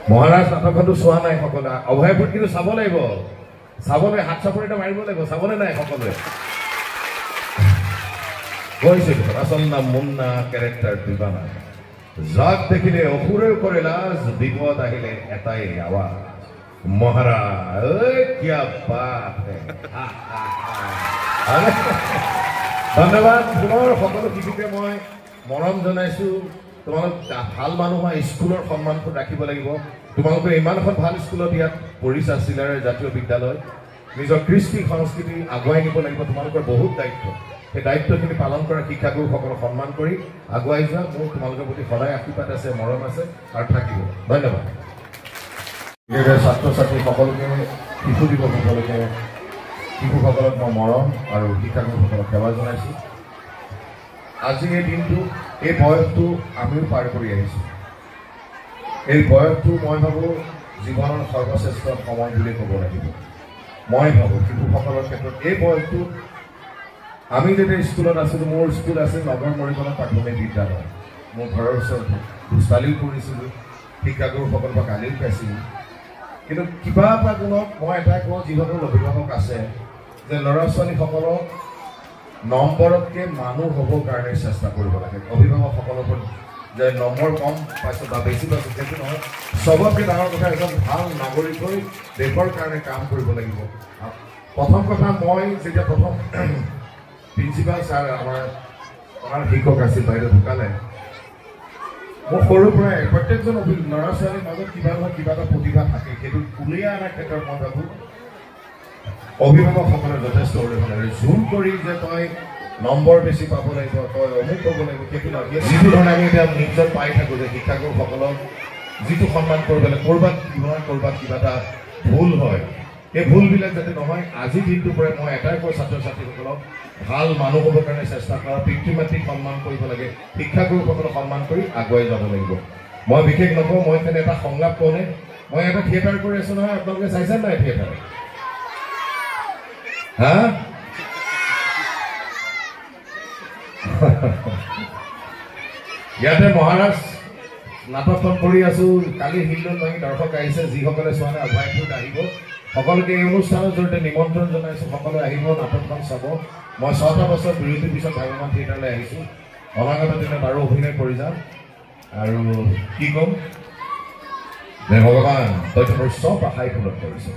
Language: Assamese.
মহাৰাজ নাটকখনটো চোৱা নাই সকলোৱে অভয়পুৰ কিন্তু চাব লাগিব চাবলৈ হাত চাপৰিটা মাৰিব লাগিব চাবলৈ নাই সকলোৱে কৈছিল আচল নাম মুন্না কেৰেক্টাৰ দিবানা যাক দেখিলে অসুৰেও কৰে লাজ বিপদ আহিলে এটাই আৱাজ মহাৰাজ কিয়া বাত ধন্যবাদ পুনৰ সকলো শিশুকে মই মৰম জনাইছো তোমালোক ভাল মানুহ হয় স্কুলৰ সন্মানটো ৰাখিব লাগিব তোমালোকে ইমানখন ভাল স্কুলত ইয়াত পঢ়িছা চিলাৰে জাতীয় বিদ্যালয় নিজৰ কৃষ্টি সংস্কৃতি আগুৱাই নিব লাগিব তোমালোকৰ বহুত দায়িত্ব সেই দায়িত্বখিনি পালন কৰা শিক্ষাগুৰুসকলক সন্মান কৰি আগুৱাই যোৱা মোৰ তোমালোকৰ প্ৰতি সদায় আশীৰ্বাদ আছে মৰম আছে আৰু থাকিব ধন্যবাদ ছাত্ৰ ছাত্ৰী সকলোকে শিশু দিৱস সকলোকে শিশুসকলক মই মৰম আৰু শিক্ষাগুৰুসকলক সেৱা জনাইছোঁ আজি এই দিনটো এই বয়সটো আমিও পাৰ কৰি আহিছোঁ এই বয়সটো মই ভাবোঁ জীৱনৰ সৰ্বশ্ৰেষ্ঠ সময় বুলি ক'ব লাগিব মই ভাবোঁ শিশুসকলৰ ক্ষেত্ৰত এই বয়সটো আমি যেতিয়া স্কুলত আছিলোঁ মোৰ স্কুল আছিল নগৰ মৰিগাঁও প্ৰাথমিক বিদ্যালয় মোৰ ঘৰৰ ওচৰত ভোচালিও কৰিছিলোঁ শিক্ষাগুৰুসকলৰ পৰা গালিও পাইছিলোঁ কিন্তু কিবা এটা গুণত মই এটাই কওঁ যিসকল অভিভাৱক আছে যে ল'ৰা ছোৱালীসকলক নম্বৰতকৈ মানুহ হ'বৰ কাৰণে চেষ্টা কৰিব লাগে অভিভাৱকসকলৰ ওপৰত যে নম্বৰ কম পাইছোঁ বা বেছি পাইছোঁ সেইটো নহয় চবতকৈ ডাঙৰ কথা এজন ভাল নাগৰিক হৈ দেশৰ কাৰণে কাম কৰিব লাগিব প্ৰথম কথা মই যেতিয়া প্ৰথম প্ৰিন্সিপাল ছাৰ আমাৰ শিক্ষক আছিল বাইদেউ ঢুকালে মোৰ সৰুৰ পৰাই প্ৰত্যেকজন ল'ৰা ছোৱালীৰ মাজত কিবা নহয় কিবা এটা প্ৰতিভা থাকে সেইটো উলিয়াই অনাৰ ক্ষেত্ৰত মই ভাবোঁ অভিভাৱকসকলে যথেষ্ট অৰিহণা জোৰ কৰি যে তই নম্বৰ বেছি পাব লাগিব তই অমুক পাব লাগিব সেইটো নহয় যিটো ধৰণে আমি এতিয়া নিউজত পাই থাকোঁ যে শিক্ষাগুৰুসকলক যিটো সন্মান কৰিব লাগে ক'ৰবাত কিবা এটা ভুল হয় এই ভুলবিলাক যাতে নহয় আজিৰ দিনটোৰ পৰাই মই এটাই কওঁ ছাত্ৰ ছাত্ৰীসকলক ভাল মানুহ হ'বৰ কাৰণে চেষ্টা কৰা পিতৃ মাতৃক সন্মান কৰিব লাগে শিক্ষাগুৰুসকলক সন্মান কৰি আগুৱাই যাব লাগিব মই বিশেষ নকওঁ মই তেনে এটা সংলাপ কওঁনে মই এটা থিয়েটাৰ কৰি আছোঁ নহয় আপোনালোকে চাইছে নাই থিয়েটাৰ হা ইয়াতে মহাৰাজ নাটকখন কৰি আছোঁ কালি হিন্দন ভাঙি দৰ্শক আহিছে যিসকলে চোৱা নাই অভয়পুৰত আহিব সকলোকে এই অনুষ্ঠানৰ জৰিয়তে নিমন্ত্ৰণ জনাইছোঁ সকলোৱে আহিব নাটকখন চাব মই 6টা বছৰ বিৰতিৰ পিছত ভাগৱান থিয়েটাৰলৈ আহিছোঁ অনাগত দিনত আৰু অভিনয় কৰি যাম আৰু কি ক'ম যে ভগৱান তই মোৰ চব আশাই পূৰণ কৰিছে